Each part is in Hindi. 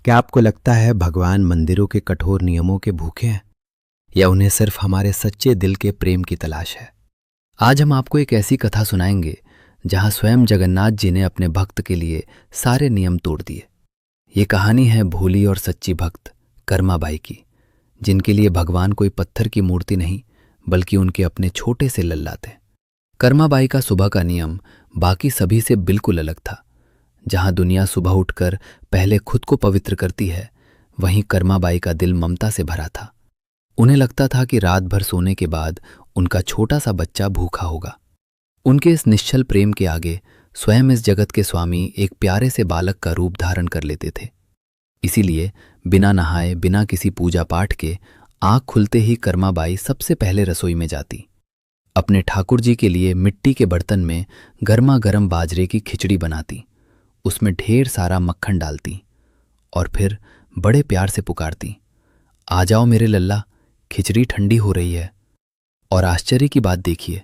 क्या आपको लगता है भगवान मंदिरों के कठोर नियमों के भूखे हैं, या उन्हें सिर्फ हमारे सच्चे दिल के प्रेम की तलाश है? आज हम आपको एक ऐसी कथा सुनाएंगे जहां स्वयं जगन्नाथ जी ने अपने भक्त के लिए सारे नियम तोड़ दिए। ये कहानी है भोली और सच्ची भक्त कर्माबाई की, जिनके लिए भगवान कोई पत्थर की मूर्ति नहीं बल्कि उनके अपने छोटे से लल्ला थे। कर्माबाई का सुबह का नियम बाकी सभी से बिल्कुल अलग था। जहां दुनिया सुबह उठकर पहले खुद को पवित्र करती है, वहीं कर्माबाई का दिल ममता से भरा था। उन्हें लगता था कि रात भर सोने के बाद उनका छोटा सा बच्चा भूखा होगा। उनके इस निश्चल प्रेम के आगे स्वयं इस जगत के स्वामी एक प्यारे से बालक का रूप धारण कर लेते थे। इसीलिए बिना नहाए, बिना किसी पूजा पाठ के आंख खुलते ही कर्माबाई सबसे पहले रसोई में जाती। अपने ठाकुर जी के लिए मिट्टी के बर्तन में गर्मा गर्म बाजरे की खिचड़ी बनाती, उसमें ढेर सारा मक्खन डालती और फिर बड़े प्यार से पुकारती, आ जाओ मेरे लल्ला, खिचड़ी ठंडी हो रही है। और आश्चर्य की बात देखिए,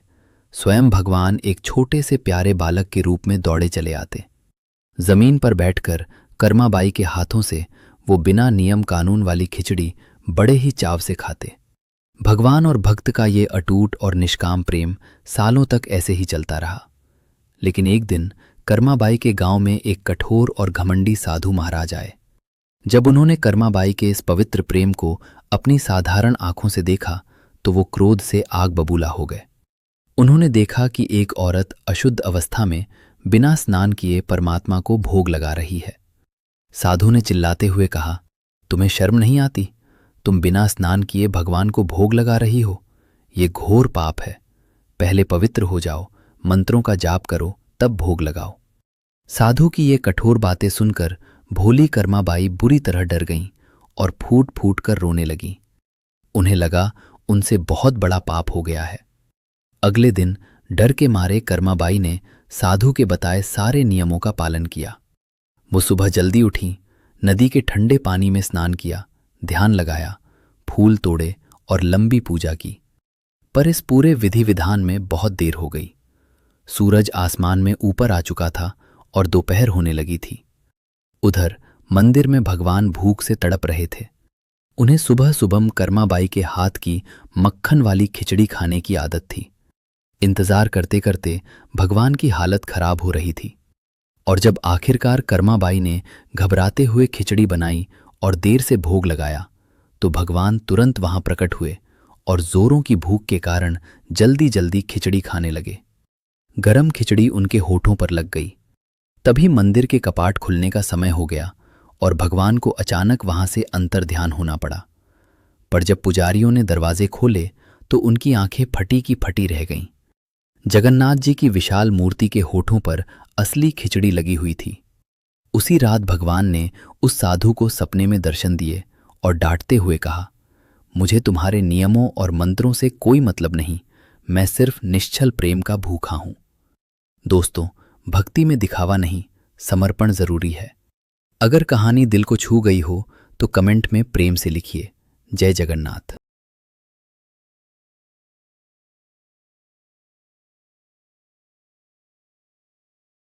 स्वयं भगवान एक छोटे से प्यारे बालक के रूप में दौड़े चले आते। जमीन पर बैठकर कर्माबाई के हाथों से वो बिना नियम कानून वाली खिचड़ी बड़े ही चाव से खाते। भगवान और भक्त का ये अटूट और निष्काम प्रेम सालों तक ऐसे ही चलता रहा। लेकिन एक दिन कर्माबाई के गांव में एक कठोर और घमंडी साधु महाराज आए। जब उन्होंने कर्माबाई के इस पवित्र प्रेम को अपनी साधारण आंखों से देखा तो वो क्रोध से आग बबूला हो गए। उन्होंने देखा कि एक औरत अशुद्ध अवस्था में बिना स्नान किए परमात्मा को भोग लगा रही है। साधु ने चिल्लाते हुए कहा, तुम्हें शर्म नहीं आती? तुम बिना स्नान किए भगवान को भोग लगा रही हो। ये घोर पाप है। पहले पवित्र हो जाओ, मंत्रों का जाप करो, तब भोग लगाओ। साधु की ये कठोर बातें सुनकर भोली कर्माबाई बुरी तरह डर गईं और फूट फूट कर रोने लगीं। उन्हें लगा उनसे बहुत बड़ा पाप हो गया है। अगले दिन डर के मारे कर्माबाई ने साधु के बताए सारे नियमों का पालन किया। वो सुबह जल्दी उठी, नदी के ठंडे पानी में स्नान किया, ध्यान लगाया, फूल तोड़े और लंबी पूजा की। पर इस पूरे विधि विधान में बहुत देर हो गई। सूरज आसमान में ऊपर आ चुका था और दोपहर होने लगी थी। उधर मंदिर में भगवान भूख से तड़प रहे थे। उन्हें सुबह सुबह कर्माबाई के हाथ की मक्खन वाली खिचड़ी खाने की आदत थी। इंतजार करते करते भगवान की हालत खराब हो रही थी, और जब आखिरकार कर्माबाई ने घबराते हुए खिचड़ी बनाई और देर से भोग लगाया तो भगवान तुरंत वहां प्रकट हुए और जोरों की भूख के कारण जल्दी जल्दी खिचड़ी खाने लगे। गरम खिचड़ी उनके होठों पर लग गई। तभी मंदिर के कपाट खुलने का समय हो गया और भगवान को अचानक वहां से अंतर्ध्यान होना पड़ा। पर जब पुजारियों ने दरवाजे खोले तो उनकी आंखें फटी की फटी रह गईं। जगन्नाथ जी की विशाल मूर्ति के होठों पर असली खिचड़ी लगी हुई थी। उसी रात भगवान ने उस साधु को सपने में दर्शन दिए और डांटते हुए कहा, मुझे तुम्हारे नियमों और मंत्रों से कोई मतलब नहीं, मैं सिर्फ निश्चल प्रेम का भूखा हूं। दोस्तों, भक्ति में दिखावा नहीं, समर्पण जरूरी है। अगर कहानी दिल को छू गई हो तो कमेंट में प्रेम से लिखिए। जय जगन्नाथ।